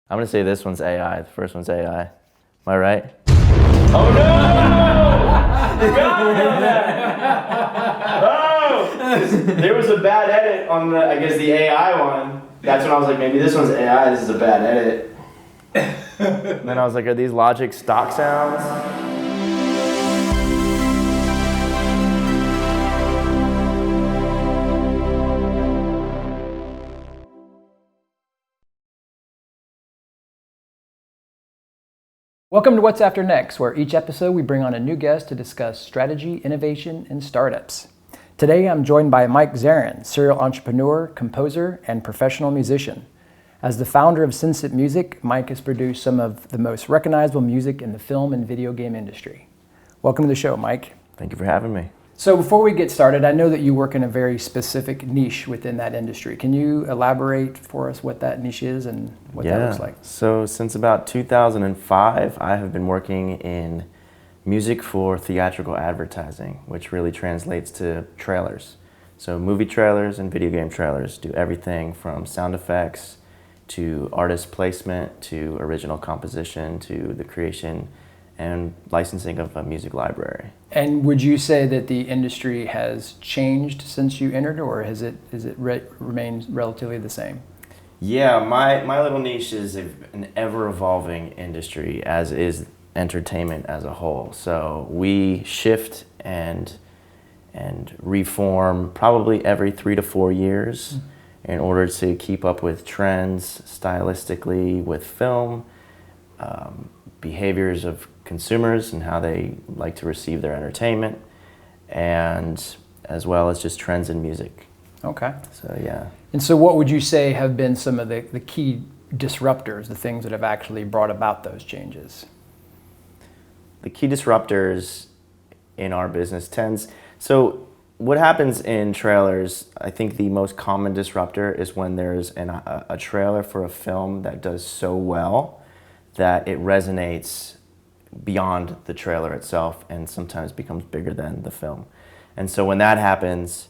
I'm gonna say this one's AI. The first one's AI. Am I right? Oh no! You got me on that! Oh! There was a bad edit on the, I guess, the AI one. That's when I was like, maybe this one's AI, this is a bad edit. And then I was like, are these Logic stock sounds? Welcome to What's After Next, where each episode we bring on a new guest to discuss strategy, innovation, and startups. Today I'm joined by Mike Zarin, serial entrepreneur, composer, and professional musician. As the founder of Synset Music, Mike has produced some of the most recognizable music in the film and video game industry. Welcome to the show, Mike. Thank you for having me. So before we get started, I know that you work in a very specific niche within that industry. Can you elaborate for us what that niche is and what that looks like? So since about 2005, I have been working in music for theatrical advertising, which really translates to trailers. So movie trailers and video game trailers do everything from sound effects to artist placement to original composition to the creation and licensing of a music library. And would you say that the industry has changed since you entered, or has it remained relatively the same? Yeah, my little niche is an ever-evolving industry, as is entertainment as a whole. So we shift and reform probably every 3 to 4 years in order to keep up with trends stylistically with film, behaviors of consumers and how they like to receive their entertainment, and as well as just trends in music. Okay. So yeah. And so what would you say have been some of the key disruptors, the things that have actually brought about those changes? The key disruptors in our business so what happens in trailers, I think the most common disruptor is when there's a trailer for a film that does so well that it resonates beyond the trailer itself and sometimes becomes bigger than the film. And so when that happens,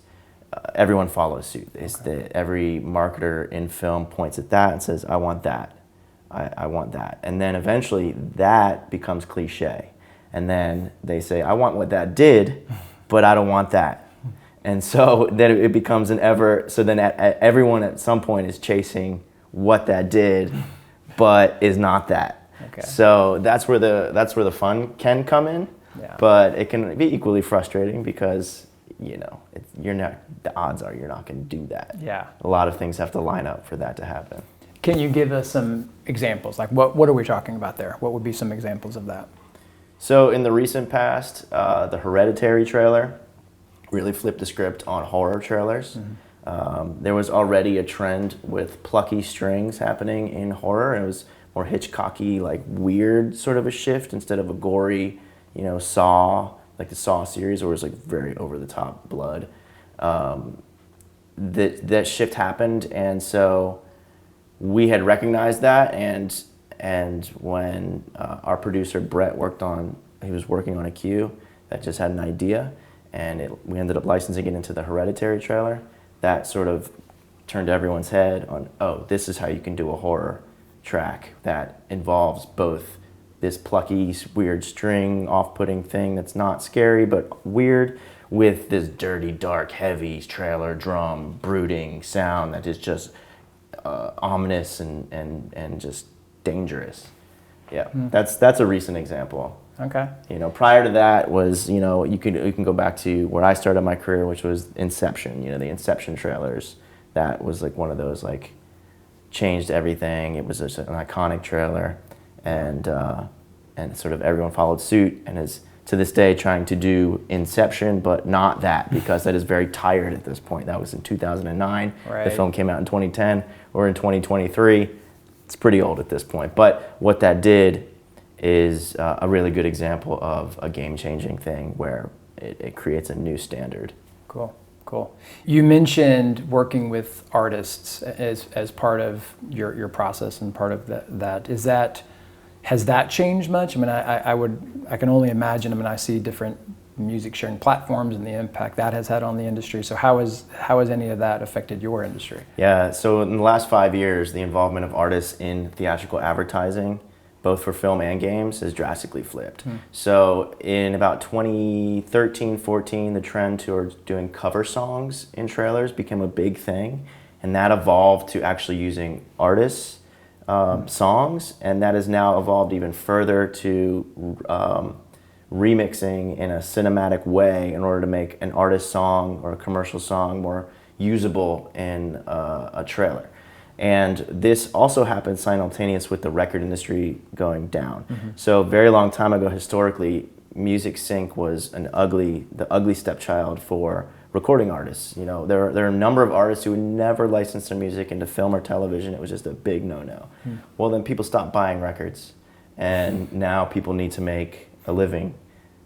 everyone follows suit. Every marketer in film points at that and says, I want that, I want that. And then eventually that becomes cliche. And then they say, I want what that did, but I don't want that. And so then it becomes everyone at some point is chasing what that did, but is not that. Okay. So that's where the fun can come in, but it can be equally frustrating because the odds are you're not going to do that. Yeah. A lot of things have to line up for that to happen. Can you give us some examples? Like what are we talking about there? What would be some examples of that? So in the recent past, the Hereditary trailer really flipped the script on horror trailers. Mm-hmm. There was already a trend with plucky strings happening in horror, and it was more Hitchcocky, like weird sort of a shift instead of a gory, Saw, like the Saw series, where it was like very over the top blood. That shift happened, and so we had recognized that, and when our producer Brett he was working on a cue that just had an idea, and we ended up licensing it into the Hereditary trailer. That sort of turned everyone's head on, oh, this is how you can do a horror track that involves both this plucky, weird string, off-putting thing that's not scary but weird, with this dirty, dark, heavy trailer drum brooding sound that is just ominous and just dangerous. Yeah, that's a recent example. Okay. Prior to that was, you can go back to where I started my career, which was Inception. The Inception trailers. That was like one of those like changed everything. It was just an iconic trailer, and sort of everyone followed suit and is to this day trying to do Inception, but not that, because that is very tired at this point. That was in 2009. Right. The film came out in 2010. We're in 2023. It's pretty old at this point. But what that did is a really good example of a game-changing thing where it creates a new standard. Cool. You mentioned working with artists as part of your process and part of that. Has that changed much? I mean, I can only imagine. I see different music sharing platforms and the impact that has had on the industry. So how has any of that affected your industry? Yeah, so in the last 5 years, the involvement of artists in theatrical advertising, both for film and games, has drastically flipped. So in about 2013, 14, the trend towards doing cover songs in trailers became a big thing, and that evolved to actually using artists' songs, and that has now evolved even further to remixing in a cinematic way in order to make an artist song or a commercial song more usable in a trailer. And this also happened simultaneous with the record industry going down. So a very long time ago, historically, music sync was the ugly stepchild for recording artists. You know, there are a number of artists who would never license their music into film or television. It was just a big no-no. Well, then people stopped buying records, and now people need to make a living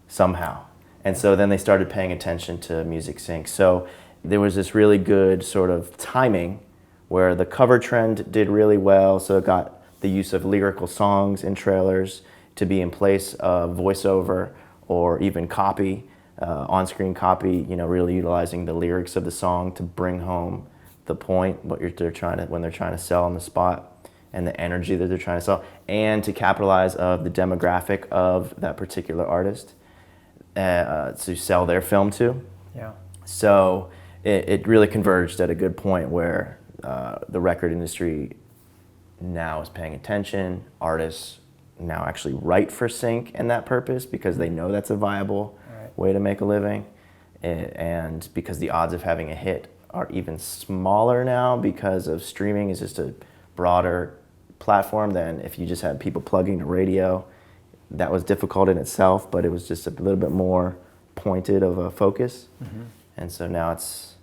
somehow. And so then they started paying attention to music sync. So there was this really good sort of timing where the cover trend did really well, so it got the use of lyrical songs in trailers to be in place of voiceover or even copy, on-screen copy, you know, really utilizing the lyrics of the song to bring home the point, when they're trying to sell on the spot, and the energy that they're trying to sell, and to capitalize of the demographic of that particular artist to sell their film to. Yeah. So it really converged at a good point where the record industry now is paying attention. Artists now actually write for sync and that purpose because they know that's a viable way to make a living. And because the odds of having a hit are even smaller now because of streaming is just a broader platform than if you just had people plugging to radio. That was difficult in itself, but it was just a little bit more pointed of a focus. And so now it's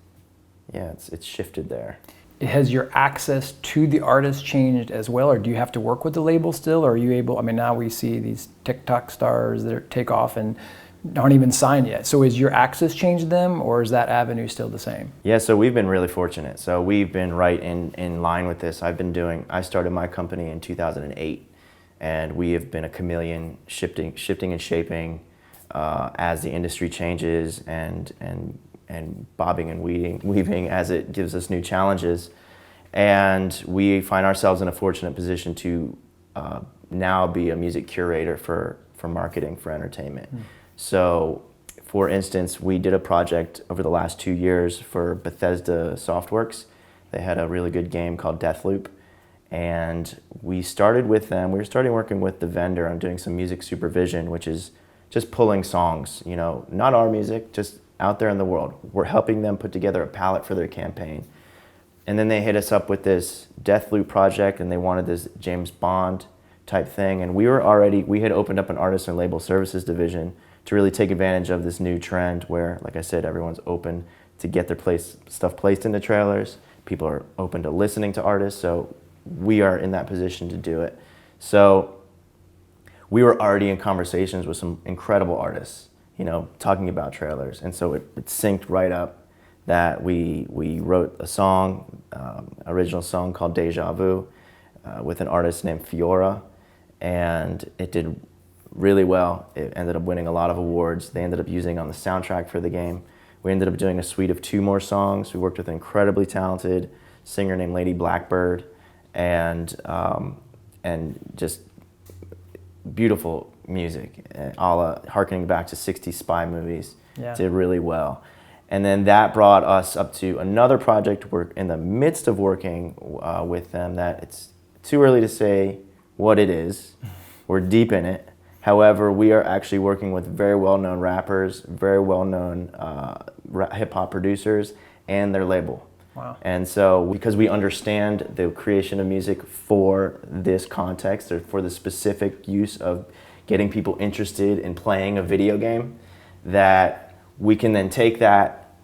shifted there. Has your access to the artist changed as well, or do you have to work with the label still, or are you able, I mean, now we see these TikTok stars that take off and aren't even signed yet. So is your access changed them, or is that avenue still the same? Yeah, so we've been really fortunate. So we've been right in line with this. I started my company in 2008, and we have been a chameleon shifting and shaping as the industry changes and bobbing and weaving as it gives us new challenges. And we find ourselves in a fortunate position to now be a music curator for marketing, for entertainment. So, for instance, we did a project over the last 2 years for Bethesda Softworks. They had a really good game called Deathloop. And we started with them. We were starting working with the vendor on doing some music supervision, which is just pulling songs, you know, not our music, just out there in the world. We're helping them put together a palette for their campaign. And then they hit us up with this Deathloop project, and they wanted this James Bond type thing. And we had opened up an artist and label services division to really take advantage of this new trend where, like I said, everyone's open to get their stuff placed into trailers. People are open to listening to artists, so we are in that position to do it. So we were already in conversations with some incredible artists, you know, talking about trailers. And so it synced right up that we wrote a song, original song called Deja Vu, with an artist named Fiora, and it did really well. It ended up winning a lot of awards. They ended up using it on the soundtrack for the game. We ended up doing a suite of 2 more songs. We worked with an incredibly talented singer named Lady Blackbird, and just beautiful music, harkening back to 60s spy movies. Yeah. Did really well. And then that brought us up to another project. We're in the midst of working with them that it's too early to say what it is. We're deep in it. However, we are actually working with very well-known rappers, very well-known hip-hop producers, and their label. Wow. And so, because we understand the creation of music for this context, or for the specific use of getting people interested in playing a video game, that we can then take that,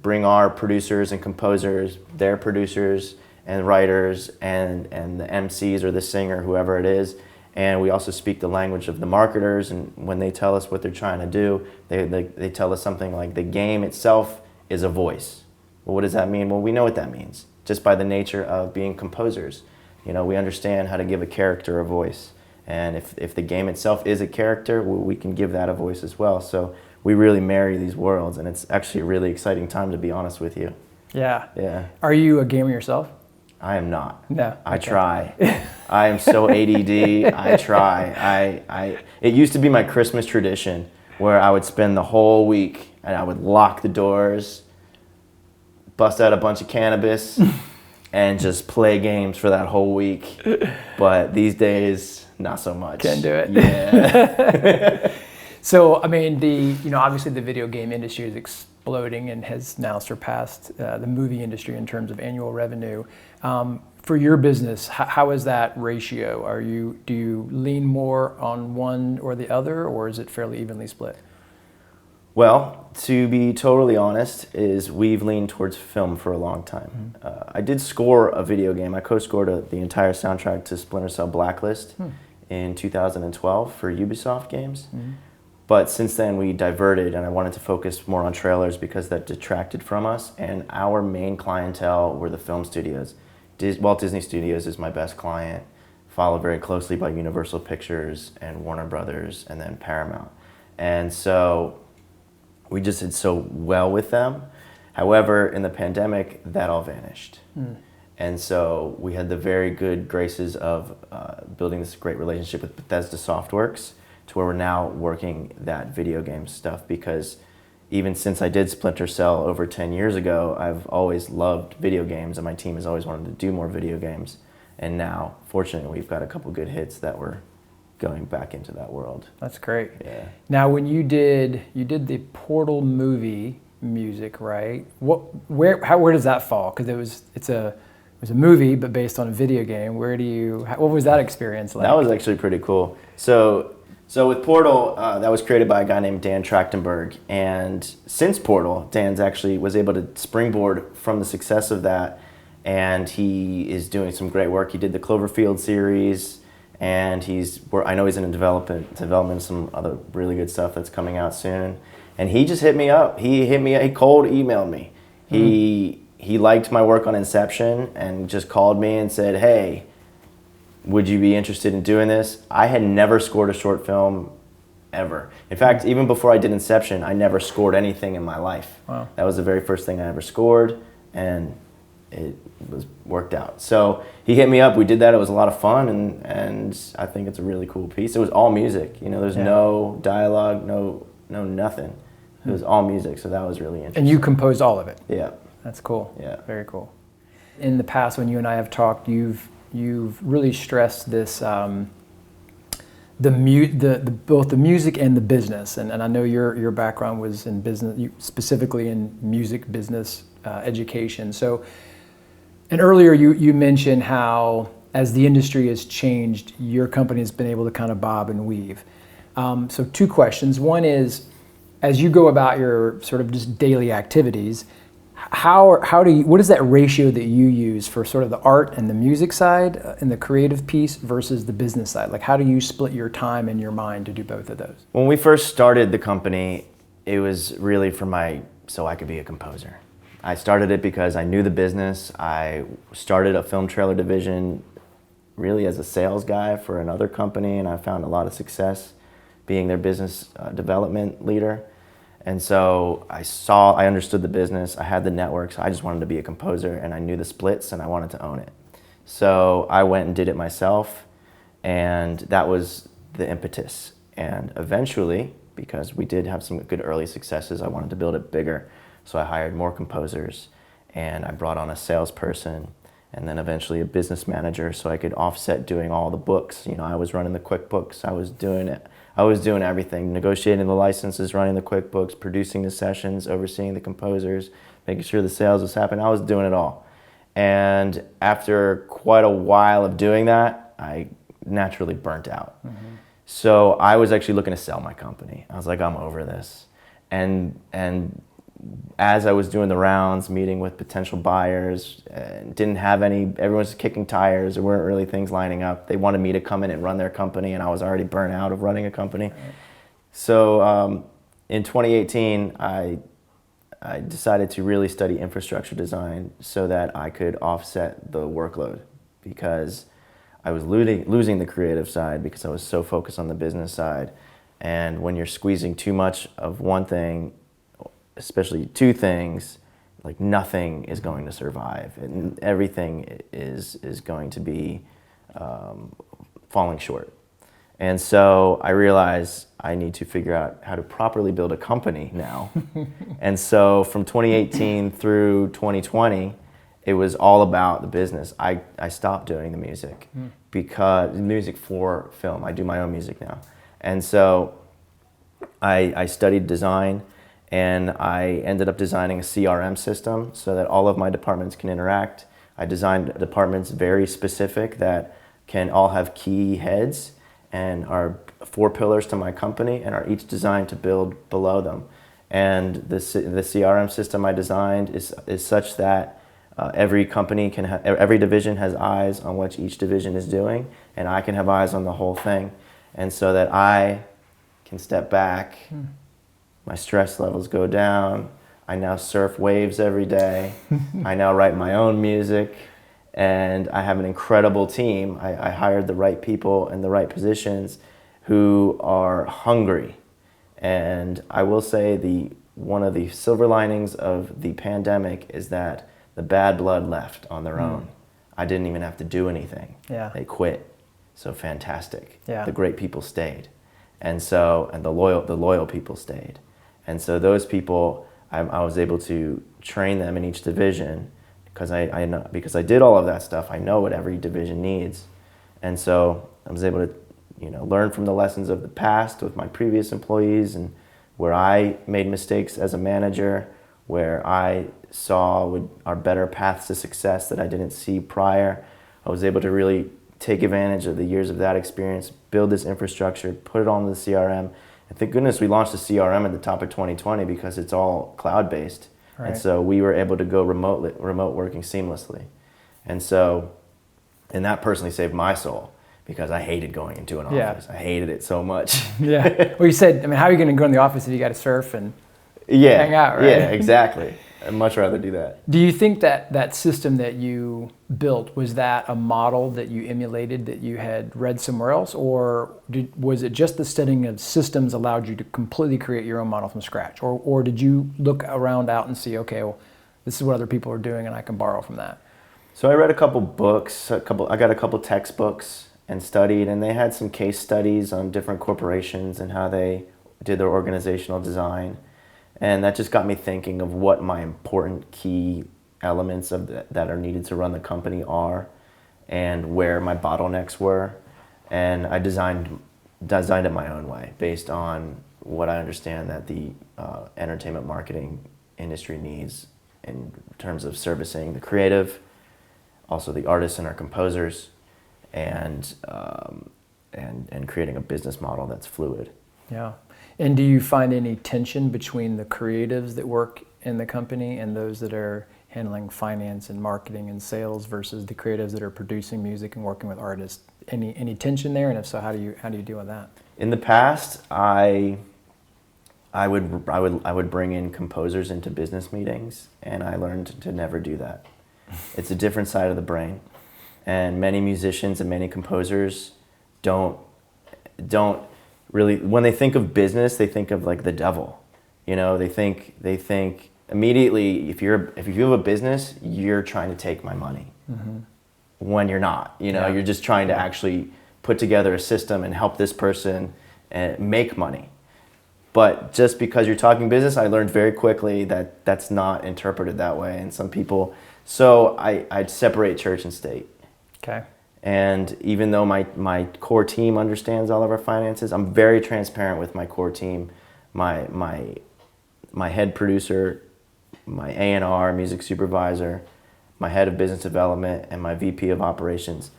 bring our producers and composers, their producers and writers, and the MCs or the singer, whoever it is, and we also speak the language of the marketers, and when they tell us what they're trying to do, they tell us something like the game itself is a voice. Well, what does that mean? Well, we know what that means, just by the nature of being composers. You know, we understand how to give a character a voice. And if the game itself is a character, well, we can give that a voice as well. So we really marry these worlds, and it's actually a really exciting time, to be honest with you. Yeah. Yeah. Are you a gamer yourself? I am not. No. I Okay. try. I am so ADD. I try. It used to be my Christmas tradition where I would spend the whole week and I would lock the doors, bust out a bunch of cannabis, and just play games for that whole week. But these days, not so much. Can't do it. Yeah. So, I mean, obviously the video game industry is exploding and has now surpassed the movie industry in terms of annual revenue. For your business, how is that ratio? Do you lean more on one or the other, or is it fairly evenly split? Well, to be totally honest, we've leaned towards film for a long time. I did score a video game. I co-scored the entire soundtrack to Splinter Cell Blacklist in 2012 for Ubisoft games. But since then we diverted, and I wanted to focus more on trailers because that detracted from us, and our main clientele were the film studios. Walt Disney Studios is my best client, followed very closely by Universal Pictures and Warner Brothers and then Paramount. And so we just did so well with them. However, in the pandemic, that all vanished. And so we had the very good graces of building this great relationship with Bethesda Softworks, to where we're now working that video game stuff, because even since I did Splinter Cell over 10 years ago, I've always loved video games, and my team has always wanted to do more video games. And now, fortunately, we've got a couple good hits that we're going back into that world. That's great. Yeah. Now, when you did the Portal movie music, right? Where does that fall? Because it was a movie, but based on a video game. What was that experience like? That was actually pretty cool. So with Portal, that was created by a guy named Dan Trachtenberg, and since Portal, Dan's actually was able to springboard from the success of that, and he is doing some great work. He did the Cloverfield series, and I know he's in development of some other really good stuff that's coming out soon. And he just hit me up. He cold emailed me. He liked my work on Inception and just called me and said, "Hey, would you be interested in doing this?" I had never scored a short film ever. In fact, even before I did Inception, I never scored anything in my life. Wow. That was the very first thing I ever scored, and it was worked out. So he hit me up, we did that, it was a lot of fun, and I think it's a really cool piece. It was all music, there's no dialogue, no nothing. It was all music, so that was really interesting. And you composed all of it? Yeah. That's cool. Yeah. Very cool. In the past, when you and I have talked, you've really stressed this, both the music and the business, and I know your background was in business, specifically in music business education. So, and earlier you mentioned how, as the industry has changed, your company has been able to kind of bob and weave. So two questions. One is, as you go about your sort of just daily activities, what is that ratio that you use for sort of the art and the music side and the creative piece versus the business side? Like, how do you split your time and your mind to do both of those? When we first started the company, it was really so I could be a composer. I started it because I knew the business. I started a film trailer division really as a sales guy for another company, and I found a lot of success being their business development leader. And so I understood the business, I had the networks, I just wanted to be a composer, and I knew the splits, and I wanted to own it. So I went and did it myself, and that was the impetus. And eventually, because we did have some good early successes, I wanted to build it bigger. So I hired more composers, and I brought on a salesperson, and then eventually a business manager, so I could offset doing all the books. I was running the QuickBooks, I was doing everything, negotiating the licenses, running the QuickBooks, producing the sessions, overseeing the composers, making sure the sales was happening. I was doing it all. And after quite a while of doing that, I naturally burnt out. So I was actually looking to sell my company. I was like, I'm over this. And as I was doing the rounds, meeting with potential buyers, everyone was kicking tires, there weren't really things lining up. They wanted me to come in and run their company, and I was already burnt out of running a company. So in 2018, I decided to really study infrastructure design so that I could offset the workload, because I was losing the creative side because I was so focused on the business side. And when you're squeezing too much of one thing, especially two things, like nothing is going to survive, and everything is going to be falling short. And so I realized I need to figure out how to properly build a company now. And so from 2018 through 2020, it was all about the business. I stopped doing the music because music for film. I do my own music now. And so I studied design, and I ended up designing a CRM system so that all of my departments can interact. I designed departments very specific that can all have key heads and are 4 pillars to my company and are each designed to build below them. And the CRM system I designed is such that every company can every division has eyes on what each division is doing, and I can have eyes on the whole thing. And so that I can step back, my stress levels go down, I now surf waves every day, I now write my own music, and I have an incredible team. I hired the right people in the right positions who are hungry. And I will say one of the silver linings of the pandemic is that the bad blood left on their own. I didn't even have to do anything. Yeah. They quit. So fantastic. Yeah. The great people stayed. And the loyal people stayed. And so those people, I was able to train them in each division because I know, because I did all of that stuff. I know what every division needs. And so I was able to learn from the lessons of the past with my previous employees, and where I made mistakes as a manager, where I saw our better paths to success that I didn't see prior. I was able to really take advantage of the years of that experience, build this infrastructure, put it on the CRM. And thank goodness we launched the CRM at the top of 2020 because it's all cloud-based. Right. And so we were able to go remote working seamlessly. And that personally saved my soul because I hated going into an office. I hated it so much. Yeah. Well, you said, how are you going to go in the office if you got to surf and hang out, right? Yeah, exactly. I'd much rather do that. Do you think that system that you built, was that a model that you emulated that you had read somewhere else, or was it just the studying of systems allowed you to completely create your own model from scratch? Or did you look around out and see, okay, well, this is what other people are doing and I can borrow from that? So I read a couple books, I got a couple textbooks and studied, and they had some case studies on different corporations and how they did their organizational design. And that just got me thinking of what my important key elements that are needed to run the company are, and where my bottlenecks were. And I designed it my own way based on what I understand that the entertainment marketing industry needs in terms of servicing the creative, also the artists and our composers, and creating a business model that's fluid. Yeah. And do you find any tension between the creatives that work in the company and those that are handling finance and marketing and sales versus the creatives that are producing music and working with artists? Any tension there? And if so, how do you deal with that? In the past, I would bring in composers into business meetings, and I learned to never do that. It's a different side of the brain, and many musicians and many composers don't really, when they think of business, they think of like the devil. They think immediately, if you have a business, you're trying to take my money. Mm-hmm. When you're not. You're just trying to actually put together a system and help this person make money. But just because you're talking business, I learned very quickly that that's not interpreted that way. And some people, so I'd separate church and state. Okay. And even though my core team understands all of our finances, I'm very transparent with my core team, my head producer, my A&R, music supervisor, my head of business development, and my VP of operations.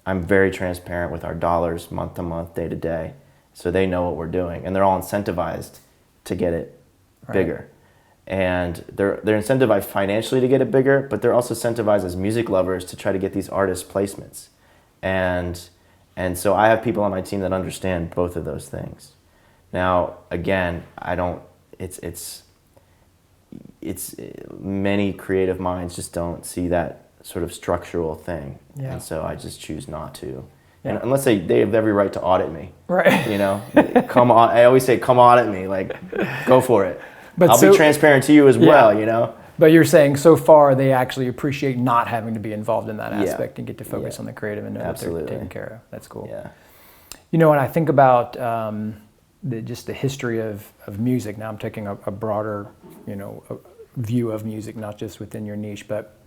I'm very transparent with our dollars month to month, day to day, so they know what we're doing, and they're all incentivized to get it bigger. And they're incentivized financially to get it bigger, but they're also incentivized as music lovers to try to get these artist placements. And so I have people on my team that understand both of those things. Now, again, it's many creative minds just don't see that sort of structural thing. Yeah. And so I just choose not to And unless they have every right to audit me, Right. you know, come on. I always say, come audit me, like, go for it. But I'll be transparent to you as well, you know. But you're saying so far they actually appreciate not having to be involved in that aspect and get to focus on the creative and know that they're taken care of. That's cool. Yeah. You know, when I think about just the history of music, now I'm taking a broader, view of music, not just within your niche, but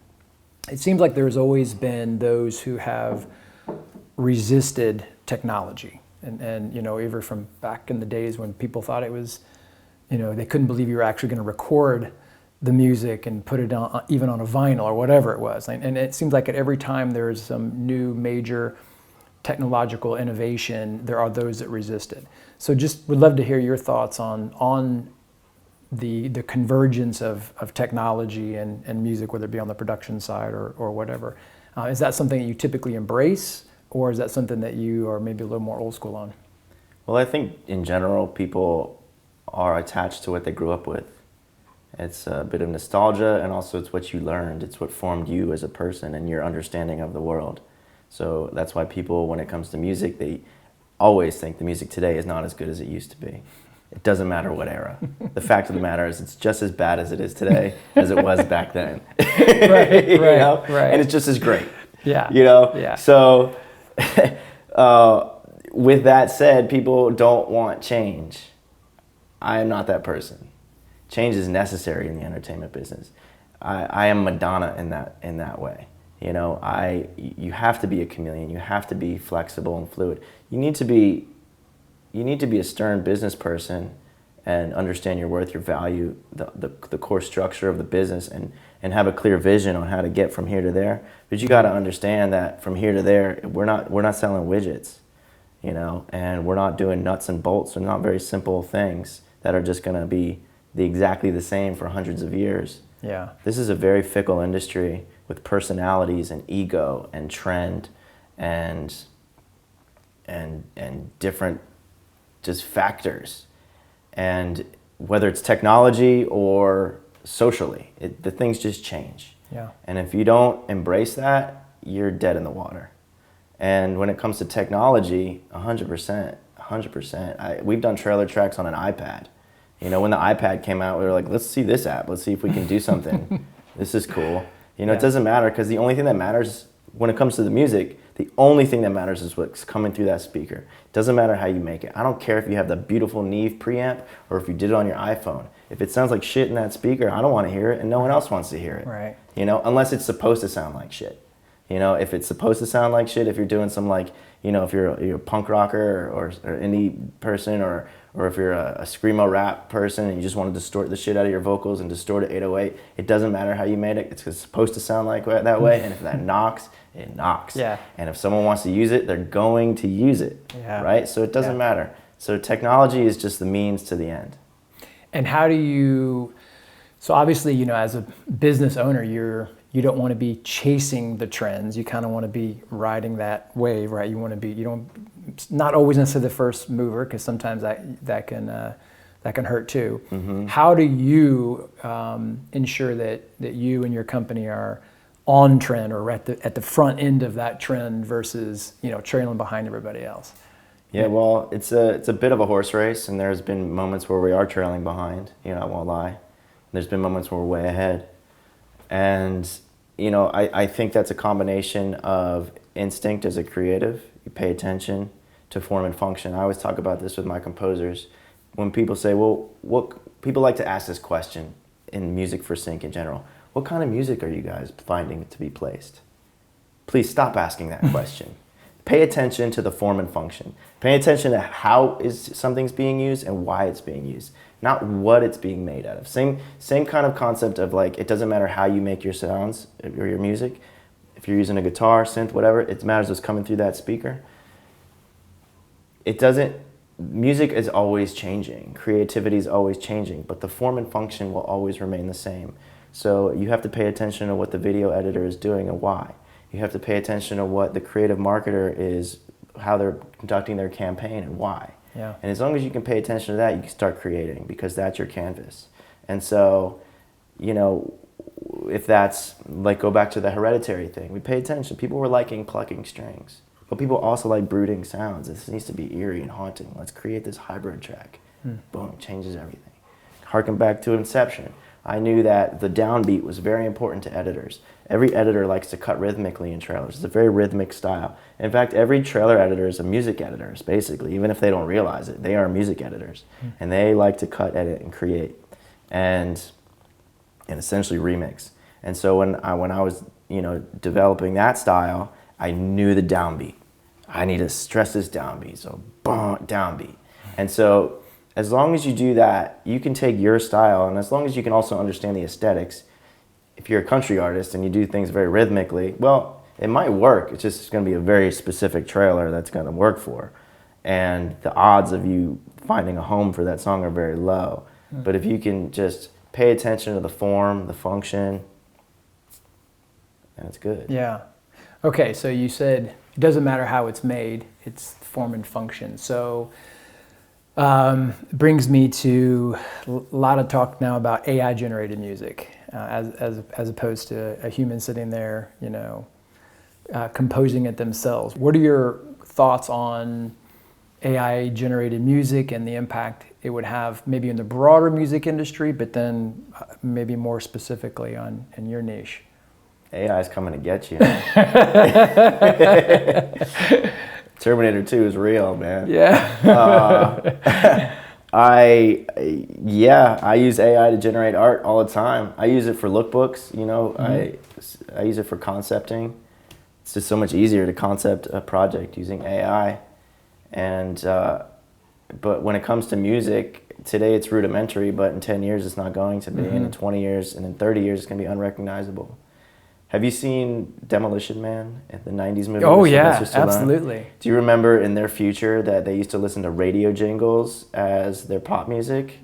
it seems like there's always been those who have resisted technology. And even from back in the days when people thought it was, they couldn't believe you were actually going to record the music and put it on, even on a vinyl or whatever it was. And it seems like at every time there's some new major technological innovation, there are those that resist it. So just would love to hear your thoughts on the convergence of technology and music, whether it be on the production side or whatever. Is that something that you typically embrace, or is that something that you are maybe a little more old school on? Well, I think in general, people are attached to what they grew up with. It's a bit of nostalgia, and also it's what you learned. It's what formed you as a person and your understanding of the world. So that's why people, when it comes to music, they always think the music today is not as good as it used to be. It doesn't matter what era. The fact of the matter is it's just as bad as it is today as it was back then. Right. And it's just as great. Yeah. Yeah. So with that said, people don't want change. I am not that person. Change is necessary in the entertainment business. I am Madonna in that way. You have to be a chameleon. You have to be flexible and fluid. You need to be a stern business person and understand your worth, your value, the core structure of the business, and have a clear vision on how to get from here to there. But you got to understand that from here to there, we're not selling widgets, and we're not doing nuts and bolts. They're not very simple things that are just going to be exactly the same for hundreds of years. Yeah. This is a very fickle industry with personalities and ego and trend and different just factors. And whether it's technology or socially, the things just change. Yeah. And if you don't embrace that, you're dead in the water. And when it comes to technology, 100%. We've done trailer tracks on an iPad. When the iPad came out, we were like, let's see this app. Let's see if we can do something. This is cool. It doesn't matter, because the only thing that matters when it comes to the music, the only thing that matters is what's coming through that speaker. It doesn't matter how you make it. I don't care if you have the beautiful Neve preamp or if you did it on your iPhone. If it sounds like shit in that speaker, I don't want to hear it, and no one else wants to hear it. Right. Unless it's supposed to sound like shit. If it's supposed to sound like shit, if you're doing some if you're a punk rocker or indie person, or if you're a screamo rap person and you just want to distort the shit out of your vocals and distort it 808, it doesn't matter how you made it. It's supposed to sound like that way, and if that knocks, it knocks. Yeah. And if someone wants to use it, they're going to use it. Yeah. Right? So it doesn't matter. So technology is just the means to the end. And how do you? So obviously, as a business owner, you don't want to be chasing the trends. You kind of want to be riding that wave, right? Not always necessarily the first mover, because sometimes that can hurt too. Mm-hmm. How do you ensure that you and your company are on trend, or at the front end of that trend versus trailing behind everybody else? Yeah, well, it's a bit of a horse race, and there's been moments where we are trailing behind. I won't lie. There's been moments where we're way ahead. And, I think that's a combination of instinct as a creative. You pay attention to form and function. I always talk about this with my composers. When people say, people like to ask this question in music for sync in general. What kind of music are you guys finding to be placed? Please stop asking that question. Pay attention to the form and function. Pay attention to how something's being used and why it's being used, not what it's being made out of. Same kind of concept of it doesn't matter how you make your sounds or your music. If you're using a guitar, synth, whatever, it matters what's coming through that speaker. Music is always changing. Creativity is always changing, but the form and function will always remain the same. So you have to pay attention to what the video editor is doing and why. You have to pay attention to what the creative marketer is, how they're conducting their campaign and why. Yeah. And as long as you can pay attention to that, you can start creating, because that's your canvas. And so, if that's go back to the Hereditary thing, we pay attention. People were liking plucking strings. But people also like brooding sounds. This needs to be eerie and haunting. Let's create this hybrid track. Boom, changes everything. Harken back to Inception. I knew that the downbeat was very important to editors. Every editor likes to cut rhythmically in trailers. It's a very rhythmic style. In fact, every trailer editor is a music editor, basically. Even if they don't realize it, they are music editors. And they like to cut, edit, and create, and essentially remix. And so when I was, developing that style, I knew the downbeat. I need to stress this downbeat, so boom, downbeat. And so as long as you do that, you can take your style, and as long as you can also understand the aesthetics, if you're a country artist and you do things very rhythmically, well, it might work. It's just going to be a very specific trailer that's going to work for. And the odds of you finding a home for that song are very low. But if you can just pay attention to the form, the function, then it's good. Yeah. Okay, so you said it doesn't matter how it's made, it's form and function. So it brings me to a lot of talk now about AI generated music as opposed to a human sitting there, composing it themselves. What are your thoughts on AI generated music and the impact it would have maybe in the broader music industry, but then maybe more specifically in your niche? AI is coming to get you. Terminator 2 is real, man. Yeah. I use AI to generate art all the time. I use it for lookbooks, I use it for concepting. It's just so much easier to concept a project using AI. And but when it comes to music, today it's rudimentary, but in 10 years it's not going to be, and in 20 years, and in 30 years it's going to be unrecognizable. Have you seen Demolition Man, the 90s movie? Oh yeah, absolutely. Do you remember in their future that they used to listen to radio jingles as their pop music?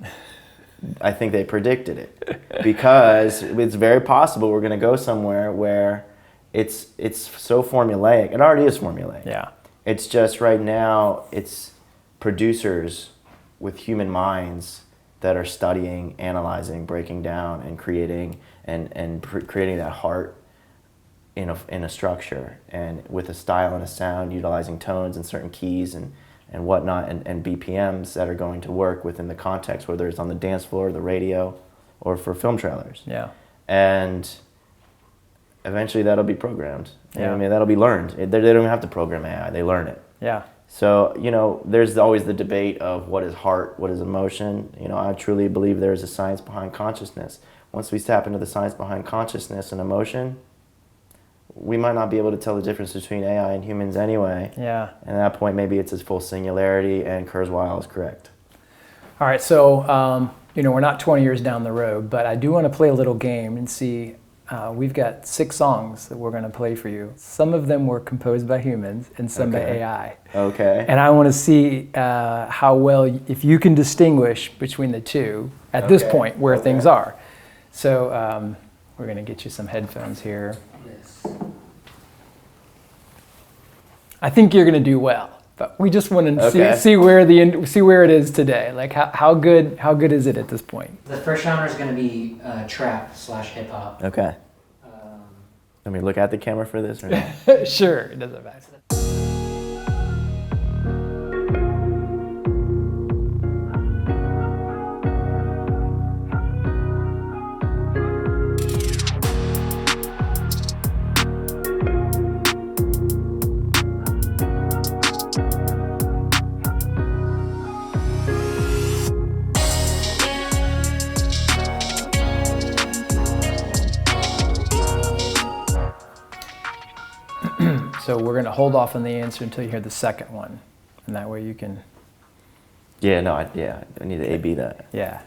I think they predicted it, because it's very possible we're going to go somewhere where it's so formulaic. It already is formulaic. Yeah. It's just right now it's producers with human minds that are studying, analyzing, breaking down, and creating creating that heart in a structure, and with a style and a sound, utilizing tones and certain keys and whatnot, and BPMs that are going to work within the context, whether it's on the dance floor, the radio, or for film trailers. Yeah. And eventually that'll be programmed. Yeah. I mean, that'll be learned. They don't even have to program AI, they learn it. Yeah. So, there's always the debate of what is heart, what is emotion. I truly believe there is a science behind consciousness. Once we tap into the science behind consciousness and emotion, we might not be able to tell the difference between AI and humans anyway. Yeah. And at that point, maybe it's a full singularity, and Kurzweil is correct. All right, so we're not 20 years down the road, but I do want to play a little game and see. We've got 6 songs that we're going to play for you. Some of them were composed by humans and some by AI. Okay. And I want to see how well, if you can distinguish between the two at this point where things are. So we're going to get you some headphones here. Yes. I think you're going to do well, but we just want to Okay. see where it is today. Like how good is it at this point? The first genre is going to be trap/hip hop. Okay. Let me look at the camera for this or not? Sure, it doesn't matter. So we're going to hold off on the answer until you hear the second one, and that way you can. I need to A/B that. Yeah.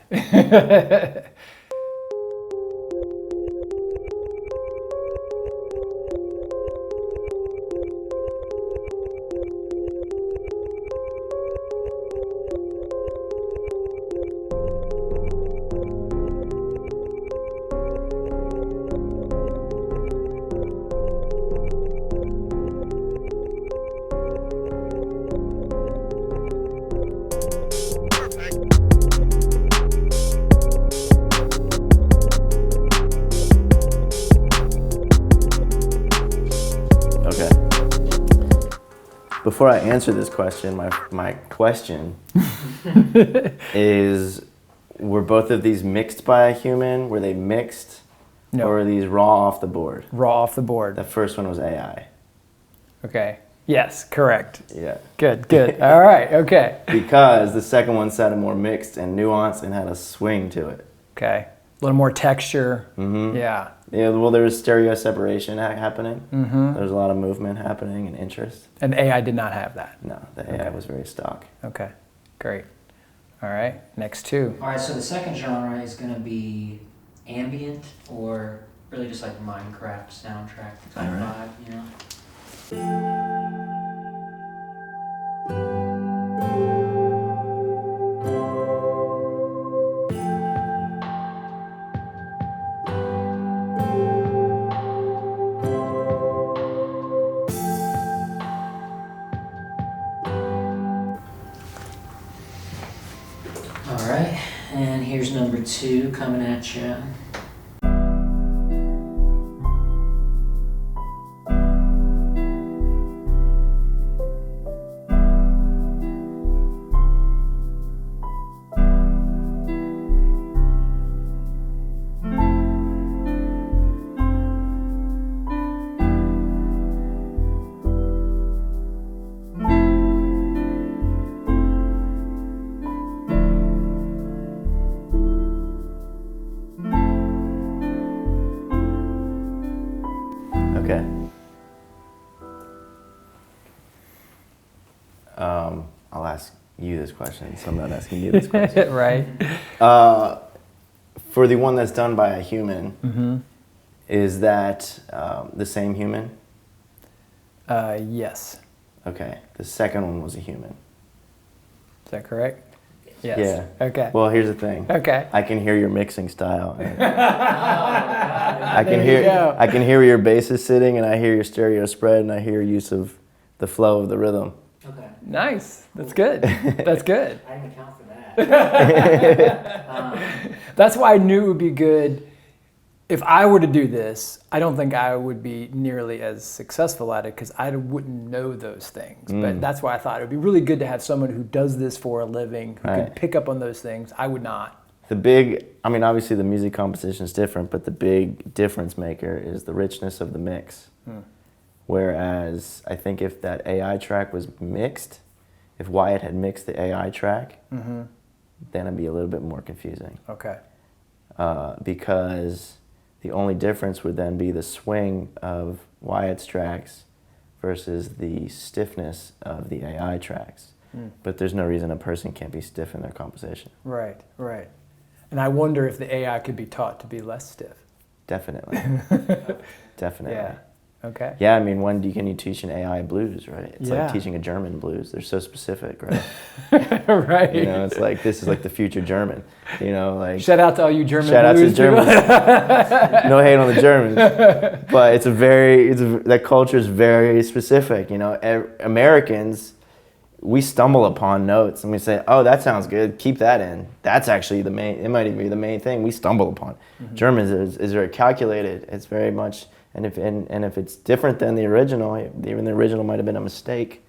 before I answer this question, my question is, were both of these mixed by a human? Were they mixed? No. Or were these raw off the board? Raw off the board. The first one was AI. Okay. Yes, correct. Yeah. Good. All right, okay. Because the second one sounded more mixed and nuanced and had a swing to it. Okay. A little more texture. Mm-hmm. Yeah. Yeah, well, there was stereo separation happening. Mm-hmm. There was a lot of movement happening and interest. And AI did not have that. No, the AI was very stock. Okay, great. All right, next two. All right, so the second genre is going to be ambient, or really just like Minecraft soundtrack type vibe, you know? All right, and here's number 2 coming at you. Okay. I'll ask you this question, so I'm not asking you this question. Right. For the one that's done by a human, is that the same human? Yes. Okay. The second one was a human. Is that correct? Yes. Yeah. Okay. Well, here's the thing. Okay. I can hear your mixing style. I can There you go. I can hear where your bass is sitting, and I hear your stereo spread, and I hear use of the flow of the rhythm. Okay. Nice. That's good. That's good. I didn't account for that. That's why I knew it would be good. If I were to do this, I don't think I would be nearly as successful at it because I wouldn't know those things. But that's why I thought it would be really good to have someone who does this for a living, who Right. could pick up on those things. I would not. Obviously the music composition is different, but the big difference maker is the richness of the mix. Whereas I think if that AI track was mixed, if Wyatt had mixed the AI track, then it'd be a little bit more confusing. Okay. Because the only difference would then be the swing of Wyatt's tracks versus the stiffness of the AI tracks. But there's no reason a person can't be stiff in their composition. Right, right. And I wonder if the AI could be taught to be less stiff. Definitely. Definitely. Yeah. Okay. Yeah, I mean, can you teach an AI blues, right? It's Yeah. like teaching a German blues. They're so specific, right? Right. You know, it's like, this is like the future German. You know, like... Shout out to all you German Shout out to blues Germans. people. No hate on the Germans. But that culture is very specific. You know, Americans, we stumble upon notes and we say, oh, that sounds good, keep that in. That's actually it might even be the main thing we stumble upon. Germans is very calculated. It's very much, and if it's different than the original, even the original might have been a mistake,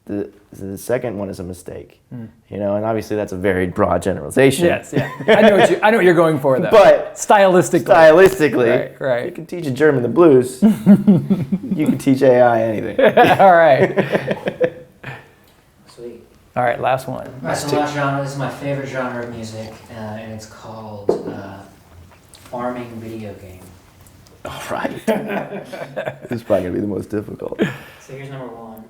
the second one is a mistake. You know, and obviously that's a very broad generalization. Yes, yeah. I know what you're going for though. But stylistically. Right. You can teach a German the blues. You can teach AI anything. All right. Sweet. All right, last one. All right, so last genre, this is my favorite genre of music, and it's called farming video game. All right. This is probably going to be the most difficult. So here's number 1.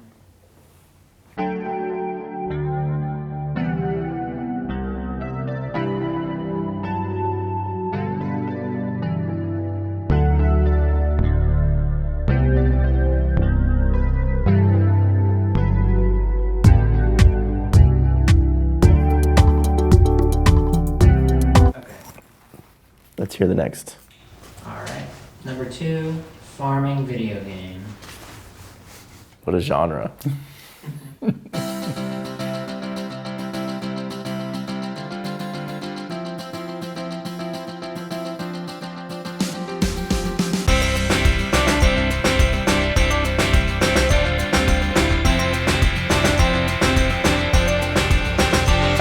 Let's hear the next. All right. Number 2, farming video game. What a genre.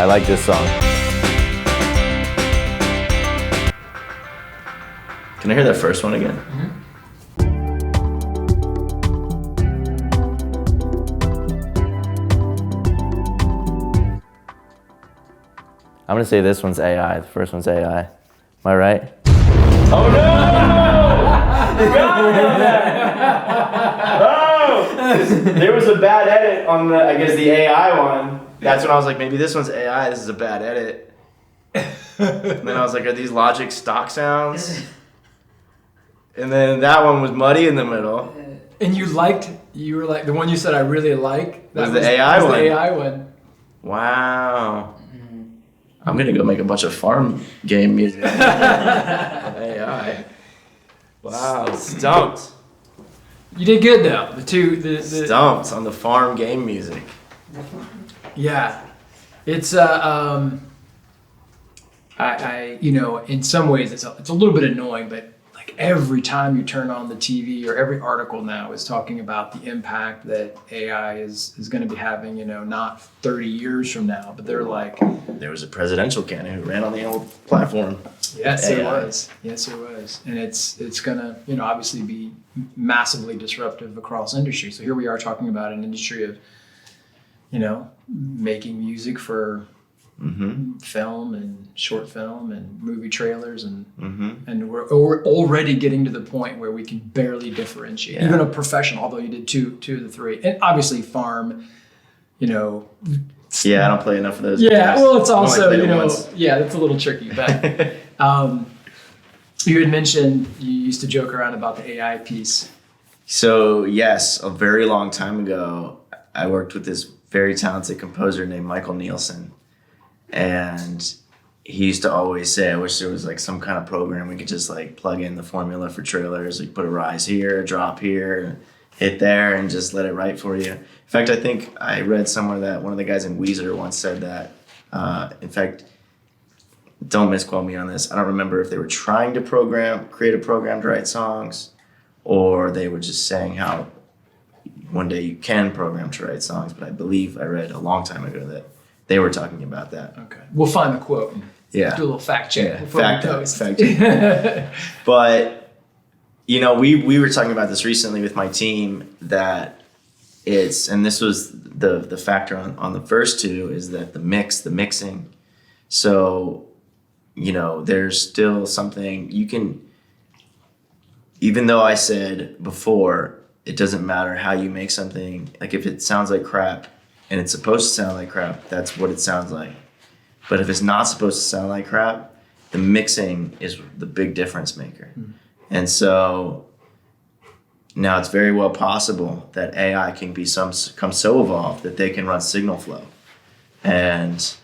like this song. Can I hear that first one again? I'm gonna say this one's AI. The first one's AI. Am I right? Oh no! Oh! There was a bad edit on the, I guess, the AI one. That's when I was like, maybe this one's AI. This is a bad edit. And then I was like, are these Logic stock sounds? And then that one was muddy in the middle. And you were like, the one you said I really like. Was the AI one. The AI one. Wow. I'm gonna go make a bunch of farm game music. AI. Wow, stumped. You did good though. Stumped on the farm game music. Yeah, it's I in some ways it's a little bit annoying, but like every time you turn on the TV or every article now is talking about the impact that AI is going to be having, not 30 years from now, but they're like, there was a presidential candidate who ran on the old platform. Yes, it was. Yes, it was. And it's going to, obviously be massively disruptive across industry. So here we are talking about an industry of, making music for film and short film and movie trailers and we're already getting to the point where we can barely differentiate. Even a professional, although you did two of the three. And obviously farm, Yeah, I don't play enough of those. Yeah, games. well, it's also, once. that's a little tricky. But you had mentioned you used to joke around about the AI piece. So yes, a very long time ago, I worked with this very talented composer named Michael Nielsen. And he used to always say, I wish there was like some kind of program we could just like plug in the formula for trailers, like put a rise here, a drop here, hit there, and just let it write for you. In fact, I think I read somewhere that one of the guys in Weezer once said that. In fact, don't misquote me on this. I don't remember if they were trying to create a program to write songs, or they were just saying how one day you can program to write songs. But I believe I read a long time ago that they were talking about that. Okay. We'll find the quote. Yeah. Do a little fact check. Yeah. Before Fact we post. check. But, we were talking about this recently with my team that and this was the factor on the first two, is that the mixing. So, there's still something even though I said before, it doesn't matter how you make something, like if it sounds like crap, and it's supposed to sound like crap, that's what it sounds like. But if it's not supposed to sound like crap, the mixing is the big difference maker. And so now it's very well possible that AI can become so evolved that they can run signal flow and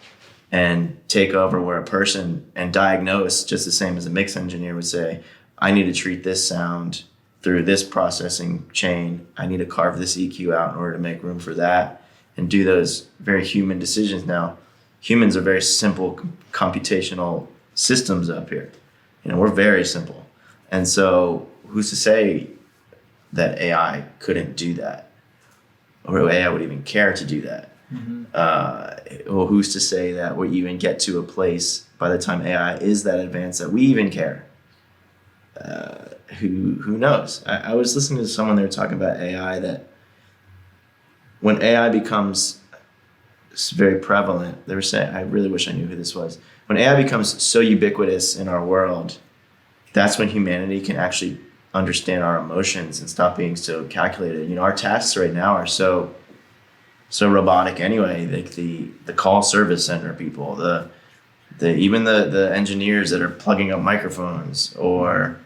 take over where a person and diagnose, just the same as a mix engineer would say, I need to treat this sound through this processing chain. I need to carve this EQ out in order to make room for that. And do those very human decisions. Now, humans are very simple computational systems up here. We're very simple. And so who's to say that AI couldn't do that? Or AI would even care to do that? Or who's to say that we even get to a place by the time AI is that advanced that we even care? Who knows? I was listening to someone, they were talking about AI, that when AI becomes very prevalent, they were saying, I really wish I knew who this was. When AI becomes so ubiquitous in our world, that's when humanity can actually understand our emotions and stop being so calculated. Our tasks right now are so robotic anyway. Like the call service center people, even the engineers that are plugging up microphones, or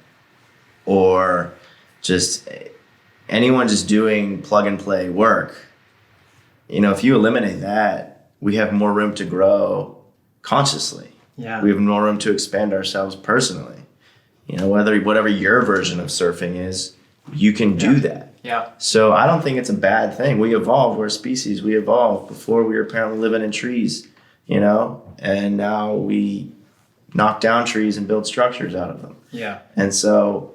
just anyone just doing plug and play work. If you eliminate that, we have more room to grow consciously. Yeah. We have more room to expand ourselves personally. Whatever your version of surfing is, you can do that. Yeah. So I don't think it's a bad thing. We evolved. We're a species. We evolved. Before we were apparently living in trees, and now we knock down trees and build structures out of them. Yeah. And so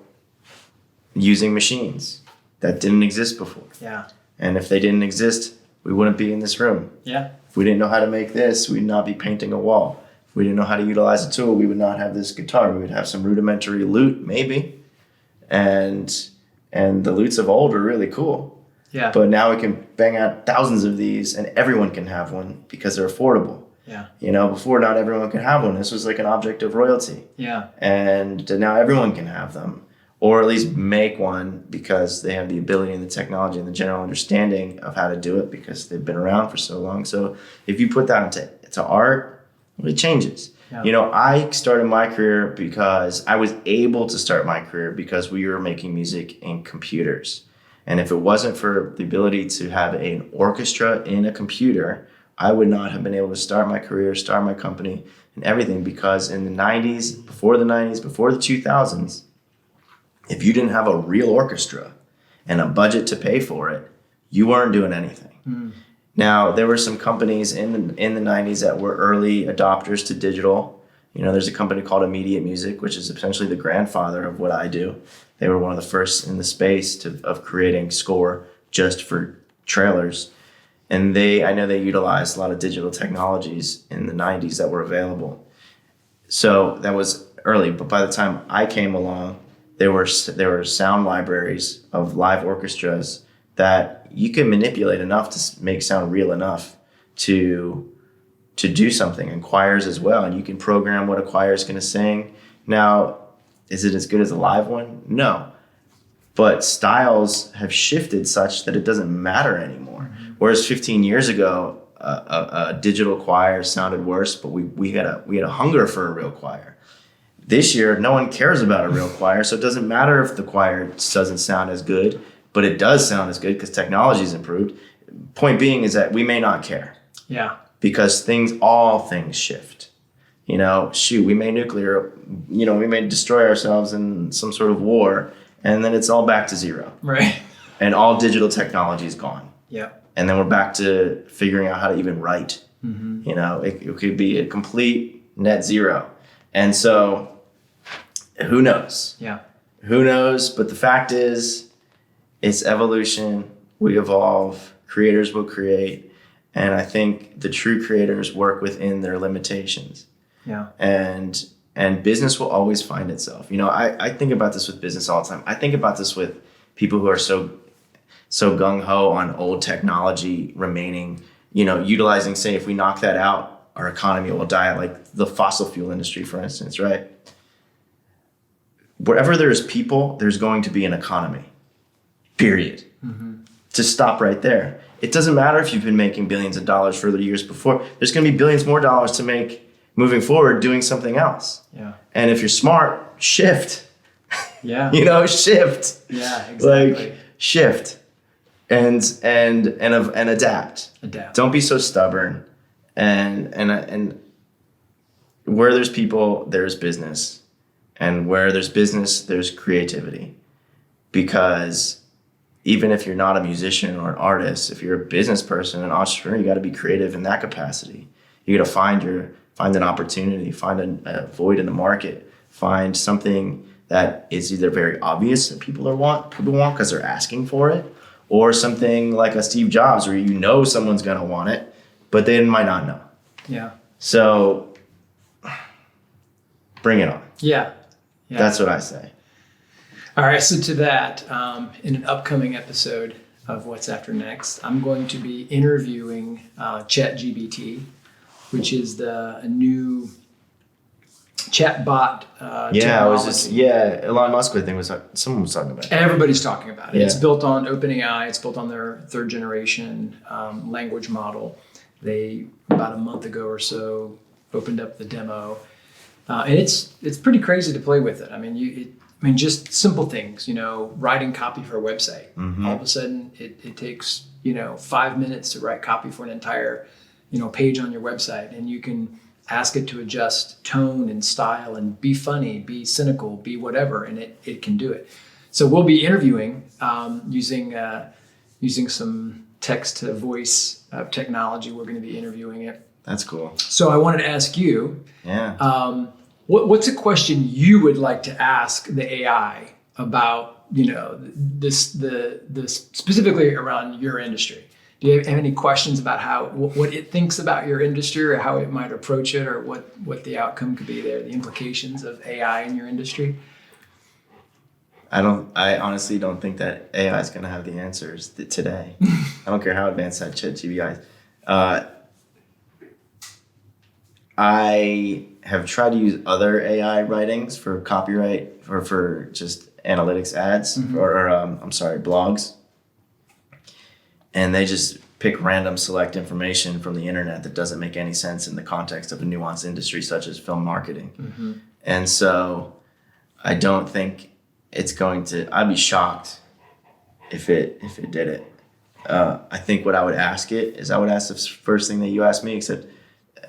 using machines that didn't exist before. Yeah. And if they didn't exist we wouldn't be in this room. Yeah. If we didn't know how to make this, we'd not be painting a wall. If we didn't know how to utilize a tool, we would not have this guitar. We would have some rudimentary lute, maybe. And the lutes of old were really cool. Yeah. But now we can bang out thousands of these and everyone can have one because they're affordable. Yeah. You know, before not everyone could have one. This was like an object of royalty. Yeah. And now everyone can have them, or at least make one because they have the ability and the technology and the general understanding of how to do it because they've been around for so long. So if you put that into art, it changes. Yeah. You know, I started my career because I was able to start my career because we were making music in computers. And if it wasn't for the ability to have an orchestra in a computer, I would not have been able to start my career, start my company, and everything, because in the 90s, before the 2000s, if you didn't have a real orchestra and a budget to pay for it, you weren't doing anything. Mm. Now, there were some companies in the 90s that were early adopters to digital. You know, there's a company called Immediate Music, which is essentially the grandfather of what I do. They were one of the first in the space of creating score just for trailers. And I know they utilized a lot of digital technologies in the 90s that were available. So that was early, but by the time I came along, there were sound libraries of live orchestras that you can manipulate enough to make sound real enough to do something, and choirs as well. And you can program what a choir is going to sing. Now, is it as good as a live one? No. But styles have shifted such that it doesn't matter anymore. Mm-hmm. Whereas 15 years ago, a digital choir sounded worse, but we had a hunger for a real choir. This year, no one cares about a real choir, so it doesn't matter if the choir doesn't sound as good, but it does sound as good because technology's improved. Point being is that we may not care. Yeah. Because all things shift. You know, we may we may destroy ourselves in some sort of war, and then it's all back to zero. Right. And all digital technology is gone. Yeah. And then we're back to figuring out how to even write. Mm-hmm. You know, it could be a complete net zero. And so, who knows? Yeah. Who knows? But the fact is, it's evolution. We evolve. Creators will create. And I think the true creators work within their limitations. Yeah. And business will always find itself. You know, I think about this with business all the time. I think about this with people who are so gung-ho on old technology remaining, you know, utilizing, say, if we knock that out, our economy will die, like the fossil fuel industry, for instance, right? Wherever there's people, there's going to be an economy, period. Mm-hmm. To stop right there. It doesn't matter if you've been making billions of dollars for the years before. There's going to be billions more dollars to make moving forward doing something else. Yeah. And if you're smart, shift. Yeah. You know, shift. Yeah, exactly. Like, shift and adapt. Adapt. Don't be so stubborn. And where there's people, there's business. And where there's business, there's creativity. Because even if you're not a musician or an artist, if you're a business person, an entrepreneur, you got to be creative in that capacity. You got to find an opportunity, find a void in the market, find something that is either very obvious that people want because they're asking for it, or something like a Steve Jobs where you know someone's going to want it, but they might not know. Yeah. So bring it on. Yeah. That's what I say. All right, so to that, in an upcoming episode of What's After Next, I'm going to be interviewing ChatGPT, which is a new chatbot technology. Elon Musk, I think, someone was talking about it. Everybody's talking about it. Yeah. It's built on OpenAI. It's built on their third generation language model. They, about a month ago or so, opened up the demo. And it's pretty crazy to play with it. I mean, just simple things, you know, writing copy for a website. Mm-hmm. All of a sudden, it takes, 5 minutes to write copy for an entire, page on your website. And you can ask it to adjust tone and style and be funny, be cynical, be whatever, and it can do it. So we'll be interviewing using some text to voice technology. We're going to be interviewing it. That's cool. So I wanted to ask you, yeah. What's a question you would like to ask the AI about, this specifically around your industry? Do you have any questions about how what it thinks about your industry, or how it might approach it, or what the outcome could be there, the implications of AI in your industry? I honestly don't think that AI is going to have the answers today. I don't care how advanced that ChatGPT is. I have tried to use other AI writings for copyright or for just analytics ads blogs. And they just pick random select information from the internet that doesn't make any sense in the context of a nuanced industry such as film marketing. Mm-hmm. And so I don't think it's going to, I'd be shocked if it did it. I think what I would ask it is I would ask the first thing that you asked me, except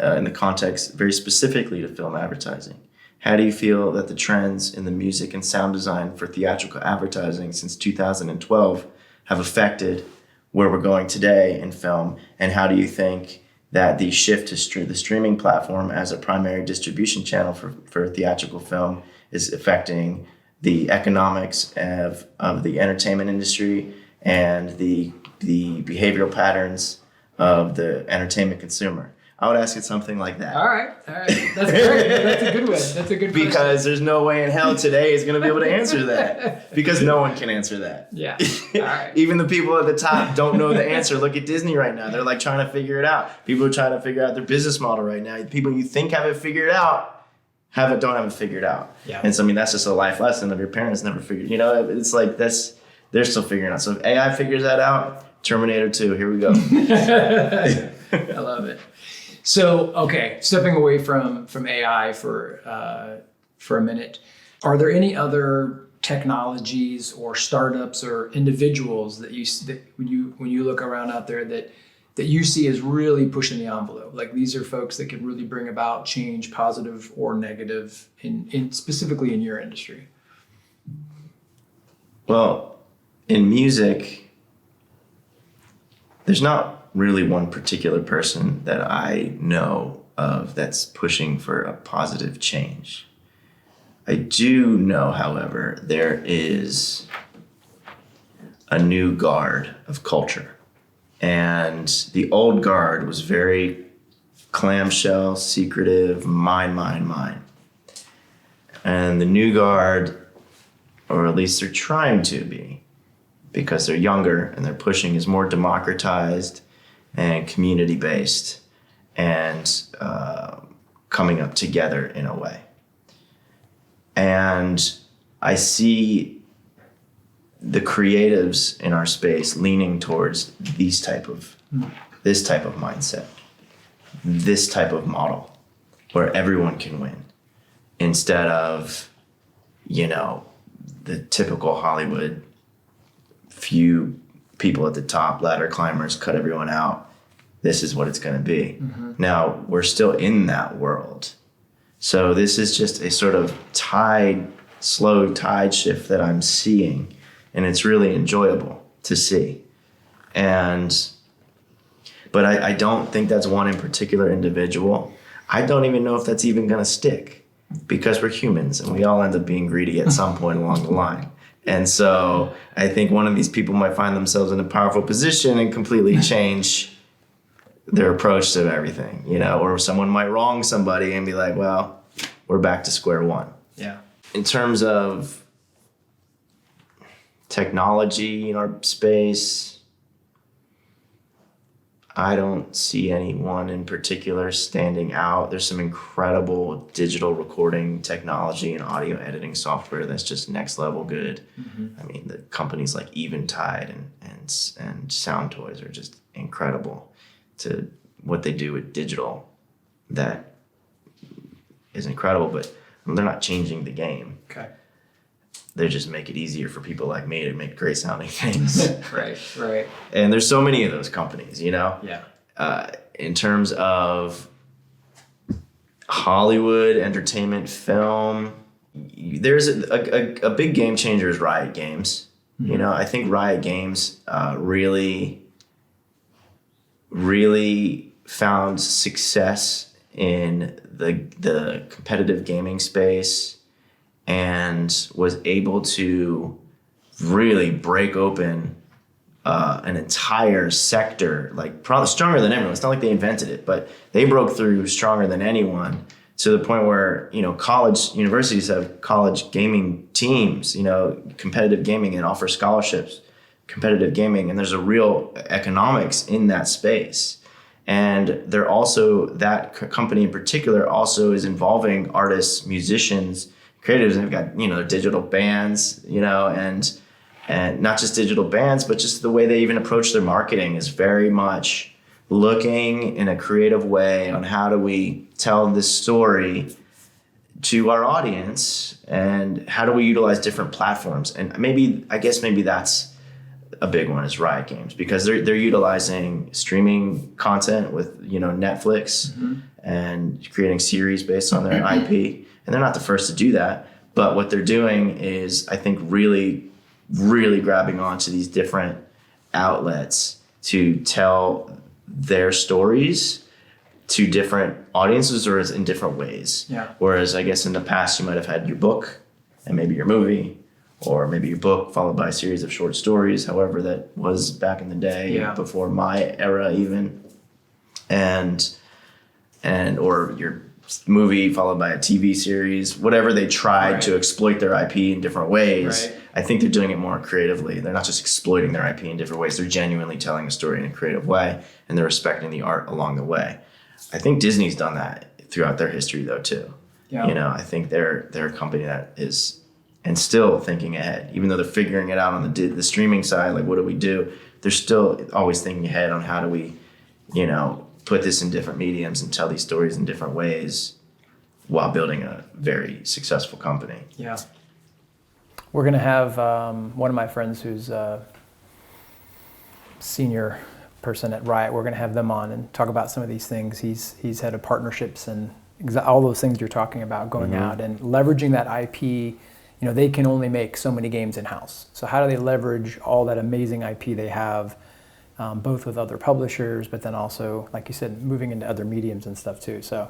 in the context very specifically to film advertising. How do you feel that the trends in the music and sound design for theatrical advertising since 2012 have affected where we're going today in film? And how do you think that the shift to the streaming platform as a primary distribution channel for theatrical film is affecting the economics of the entertainment industry and the behavioral patterns of the entertainment consumer? I would ask it something like that. All right. That's great. That's a good one. That's a good Because question. there's no way in hell today is going to be able to answer that. Because no one can answer that. Yeah. All right. Even the people at the top don't know the answer. Look at Disney right now. They're like trying to figure it out. People are trying to figure out their business model right now. People you think have it figured out don't have it figured out. Yeah. And so, I mean, that's just a life lesson of your parents never figured. You know, it's like they're still figuring out. So if AI figures that out, Terminator 2, here we go. I love it. So, okay, stepping away from AI for a minute, are there any other technologies or startups or individuals that when you look around out there that you see as really pushing the envelope? Like, these are folks that could really bring about change, positive or negative, in specifically in your industry. Well, in music, there's not really one particular person that I know of that's pushing for a positive change. I do know, however, there is a new guard of culture. And the old guard was very clamshell, secretive, mine. And the new guard, or at least they're trying to be, because they're younger and they're pushing, is more democratized and community-based and coming up together in a way. And I see the creatives in our space leaning towards this type of mindset, this type of model where everyone can win, instead of, the typical Hollywood few people at the top, ladder climbers, cut everyone out. This is what it's going to be. Mm-hmm. Now, we're still in that world. So this is just a sort of slow tide shift that I'm seeing, and it's really enjoyable to see. But I don't think that's one in particular individual. I don't even know if that's even going to stick, because we're humans and we all end up being greedy at some point along the line. And so I think one of these people might find themselves in a powerful position and completely change their approach to everything, or someone might wrong somebody and be like, well, we're back to square one. Yeah. In terms of technology in our space, I don't see anyone in particular standing out. There's some incredible digital recording technology and audio editing software that's just next level good. Mm-hmm. I mean, the companies like Eventide and Sound Toys are just incredible to what they do with digital. That is incredible, but they're not changing the game. Okay. They just make it easier for people like me to make great sounding things. Right. And there's so many of those companies, Yeah. In terms of Hollywood, entertainment, film, there's a big game changer is Riot Games. Mm-hmm. I think Riot Games really found success in the competitive gaming space and was able to really break open an entire sector, like probably stronger than everyone. It's not like they invented it, but they broke through stronger than anyone, to the point where, universities have college gaming teams, competitive gaming, and offer scholarships, competitive gaming. And there's a real economics in that space. And they're also, that company in particular also is involving artists, musicians, creatives. They've got, their digital bands, and not just digital bands, but just the way they even approach their marketing is very much looking in a creative way on how do we tell this story to our audience, and how do we utilize different platforms. And maybe that's a big one, is Riot Games, because they're utilizing streaming content with Netflix and creating series based on their IP. And they're not the first to do that, but what they're doing is, I think, really grabbing onto these different outlets to tell their stories to different audiences, or in different ways. Yeah. Whereas I guess in the past you might have had your book and maybe your movie, or maybe your book followed by a series of short stories, however that was back in the day, before my era even, and or your movie followed by a TV series, whatever. They tried to exploit their IP in different ways. Right. I think they're doing it more creatively. They're not just exploiting their IP in different ways. They're genuinely telling a story in a creative way, and they're respecting the art along the way. I think Disney's done that throughout their history, though, too. Yeah. I think they're a company that is, and still thinking ahead, even though they're figuring it out on the streaming side. Like, what do we do? They're still always thinking ahead on how do we, put this in different mediums and tell these stories in different ways while building a very successful company. Yeah. We're going to have one of my friends who's a senior person at Riot. We're going to have them on and talk about some of these things. He's head of partnerships and all those things you're talking about, going out and leveraging that IP. They can only make so many games in-house. So how do they leverage all that amazing IP they have, both with other publishers, but then also, like you said, moving into other mediums and stuff too. So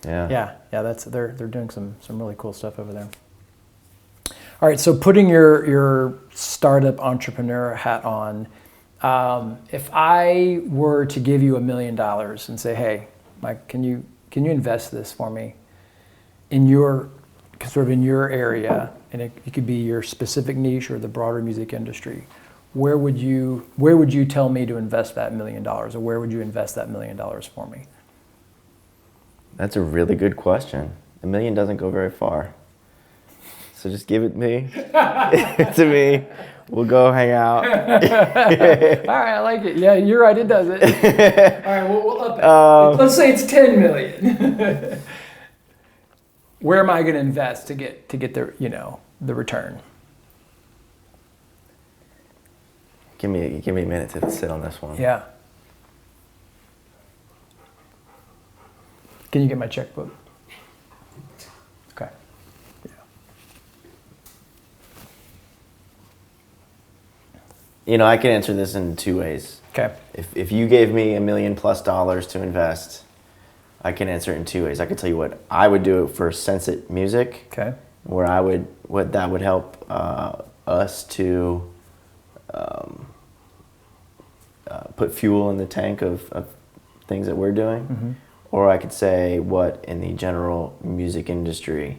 yeah, they're doing some really cool stuff over there. All right, so putting your startup entrepreneur hat on, if I were to give you $1 million and say, hey, Mike, can you invest this for me in your area, and it could be your specific niche or the broader music industry, where would you tell me to invest that $1 million, or where would you invest that $1 million for me? That's a really good question. $1 million doesn't go very far. So just give it to me. We'll go hang out. All right, I like it. Yeah, you're right, it does it. All right, we'll up it. Let's say it's $10 million. Where am I going to invest to get the return? Give me a minute to sit on this one. Yeah. Can you get my checkbook? Okay. Yeah. I can answer this in two ways. Okay. If you gave me $1 million+ to invest, I can answer it in two ways. I could tell you what I would do for Sensit Music. Okay. What that would help us to put fuel in the tank of things that we're doing. Mm-hmm. Or I could say what in the general music industry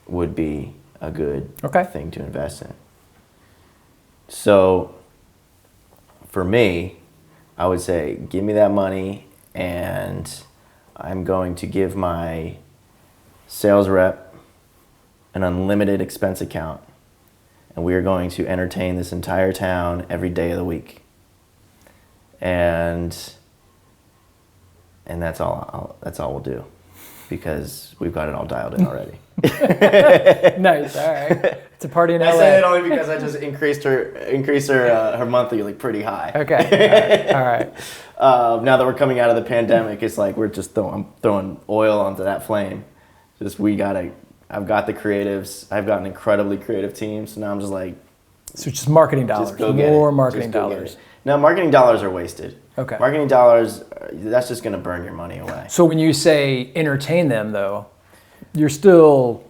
would be a good thing to invest in. So for me, I would say give me that money, and I'm going to give my sales rep an unlimited expense account, and we are going to entertain this entire town every day of the week. And that's all we'll do, because we've got it all dialed in already. Nice. All right. It's a party in LA. I said it only because I just increased her monthly like pretty high. Okay. All right. Now that we're coming out of the pandemic, it's like we're just throwing oil onto that flame. I've got the creatives. I've got an incredibly creative team. So now I'm just like. So just marketing dollars. Just go get More it. marketing Just go dollars. get it. No, marketing dollars are wasted. Okay. Marketing dollars, that's just going to burn your money away. So when you say entertain them, though, you're still,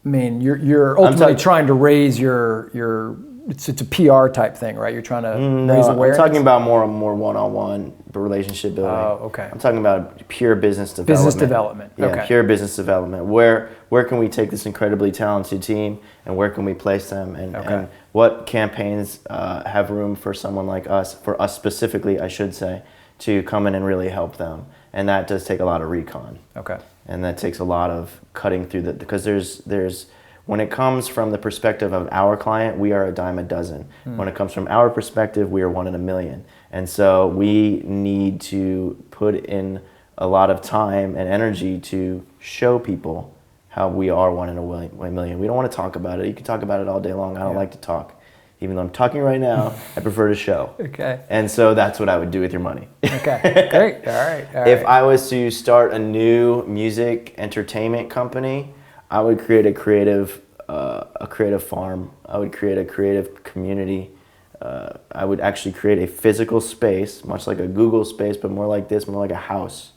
you're ultimately trying to raise your it's a PR type thing, right? You're trying to raise awareness. I'm talking about more one-on-one relationship building. Oh, okay. I'm talking about pure business development. Business development. Yeah, Okay. pure business development. Where can we take this incredibly talented team, and where can we place them, and what campaigns have room for someone like us, for us specifically, I should say, to come in and really help them. And that does take a lot of recon. Okay. And that takes a lot of cutting through because there's when it comes from the perspective of our client, we are a dime a dozen. When it comes from our perspective, we are one in a million. And so we need to put in a lot of time and energy to show people how we are one in a million. We don't want to talk about it. You can talk about it all day long. I don't like to talk. Even though I'm talking right now, I prefer to show. Okay. And so that's what I would do with your money. Okay, great. All right. If I was to start a new music entertainment company, I would create a creative farm. I would create a creative community. I would actually create a physical space, much like a Google space, but more like this, more like a house.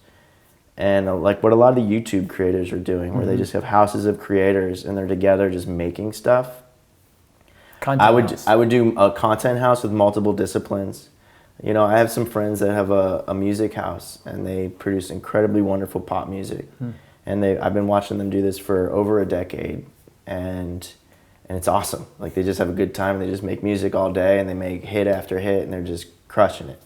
And like what a lot of the YouTube creators are doing, where they just have houses of creators and they're together just making stuff. I would do a content house with multiple disciplines. You know, I have some friends that have a music house, and they produce incredibly wonderful pop music. And I've been watching them do this for over a decade, and it's awesome. Like, they just have a good time, and they just make music all day, and they make hit after hit, and they're just crushing it.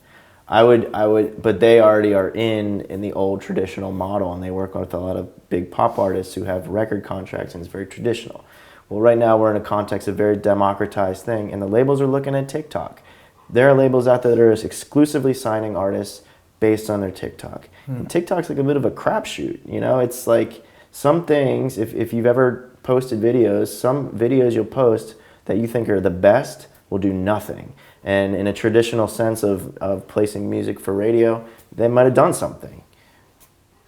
But they already are in the old traditional model, and they work with a lot of big pop artists who have record contracts, and it's very traditional. Well, right now we're in a context of very democratized thing, and the labels are looking at TikTok. There are labels out there that are exclusively signing artists based on their TikTok. And TikTok's like a bit of a crapshoot, you know? It's like some things, if you've ever posted videos, some videos you'll post that you think are the best will do nothing. And in a traditional sense of placing music for radio, they might have done something.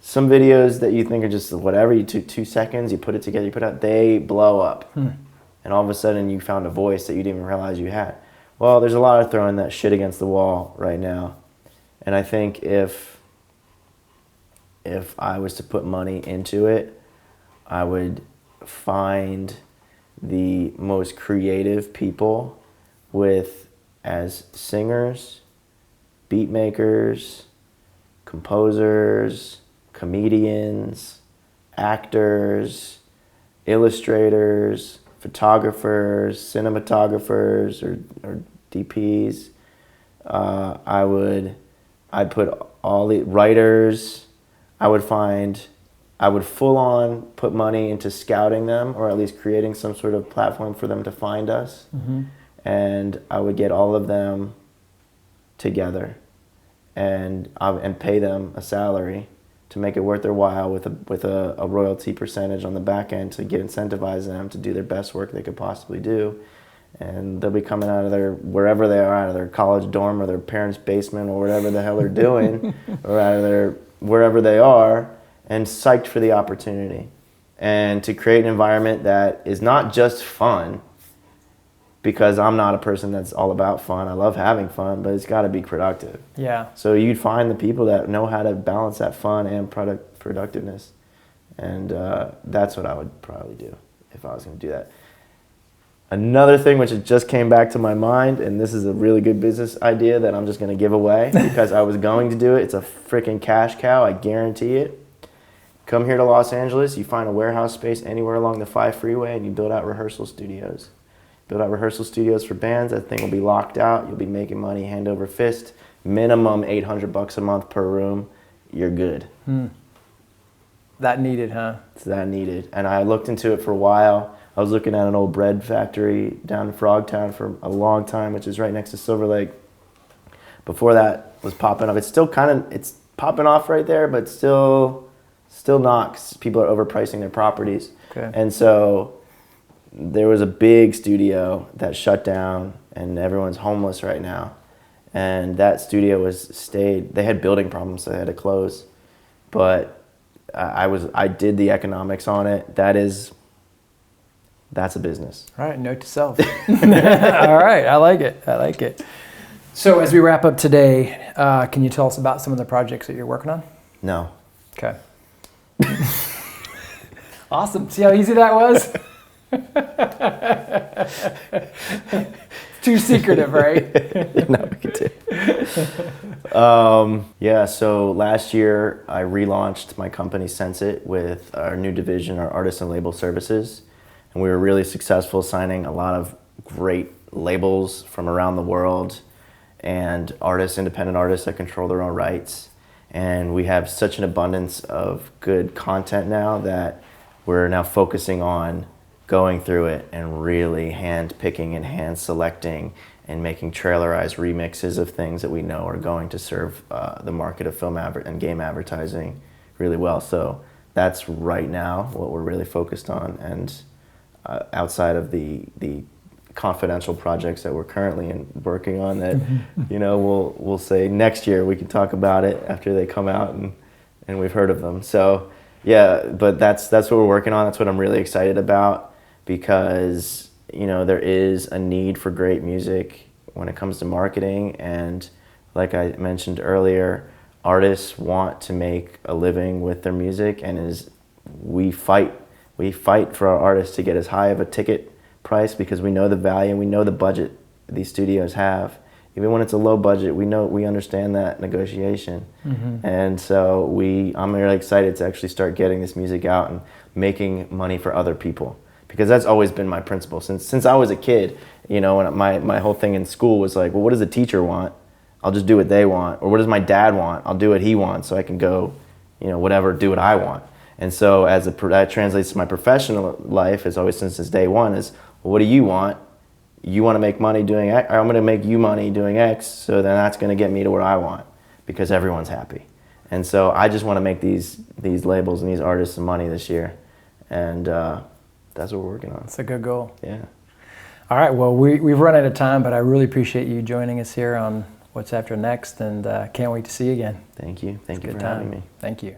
Some videos that you think are just whatever, you took 2 seconds, you put it together, you put it out, they blow up. And all of a sudden you found a voice that you didn't even realize you had. Well, there's a lot of throwing that shit against the wall right now. And I think if I was to put money into it, I would find the most creative people as singers, beat makers, composers, comedians, actors, illustrators, photographers, cinematographers, or DPs. I'd put all the writers. I would full on put money into scouting them, or at least creating some sort of platform for them to find us. And I would get all of them together and pay them a salary to make it worth their while, with a royalty percentage on the back end to incentivize them to do their best work they could possibly do. And they'll be coming out of wherever they are, out of their college dorm or their parents' basement or whatever the hell they're doing, or out of wherever they are, and psyched for the opportunity. And to create an environment that is not just fun, because I'm not a person that's all about fun. I love having fun, but it's got to be productive. Yeah. So you'd find the people that know how to balance that fun and productiveness. And that's what I would probably do if I was going to do that. Another thing which just came back to my mind, and this is a really good business idea that I'm just going to give away because I was going to do it. It's a freaking cash cow, I guarantee it. Come here to Los Angeles, you find a warehouse space anywhere along the 5 freeway, and you build out rehearsal studios. Build out rehearsal studios for bands. That thing will be locked out. You'll be making money hand over fist. Minimum $800 a month per room. You're good. That needed, huh? It's that needed. And I looked into it for a while. I was looking at an old bread factory down in Frogtown for a long time, which is right next to Silver Lake. Before that was popping up. It's still it's popping off right there, but still not, 'cause people are overpricing their properties. Okay. And so there was a big studio that shut down, and everyone's homeless right now. And that studio they had building problems, so they had to close. But I did the economics on it. That's a business. All right, note to self. All right, I like it. So as we wrap up today, can you tell us about some of the projects that you're working on? No. Okay. Awesome. See how easy that was? Too secretive, right? No, we could do. Yeah, so last year I relaunched my company Sense It with our new division, our artist and label services. And we were really successful signing a lot of great labels from around the world and artists, independent artists that control their own rights. And we have such an abundance of good content now that we're now focusing on going through it and really hand picking and hand selecting and making trailerized remixes of things that we know are going to serve the market of film and game advertising really well. So that's right now what we're really focused on. And outside of the confidential projects that we're currently working on, that we'll say next year we can talk about it after they come out and we've heard of them. So yeah, but that's what we're working on. That's what I'm really excited about, because there is a need for great music when it comes to marketing. And like I mentioned earlier, artists want to make a living with their music, and we fight for our artists to get as high of a ticket price, because we know the value and we know the budget these studios have. Even when it's a low budget, we understand that negotiation. Mm-hmm. And so I'm really excited to actually start getting this music out and making money for other people, because that's always been my principle since I was a kid. When my whole thing in school was like, well, what does the teacher want? I'll just do what they want. Or what does my dad want? I'll do what he wants, so I can go, whatever, do what I want. And so that translates to my professional life, is always since day one is, well, what do you want? You want to make money doing X, or I'm going to make you money doing X, so then that's going to get me to where I want, because everyone's happy. And so I just want to make these labels and these artists some money this year, and that's what we're working on. It's a good goal. Yeah. All right, well, we've run out of time, but I really appreciate you joining us here on What's After Next, and can't wait to see you again. Thank you. Thank you for having me. Thank you.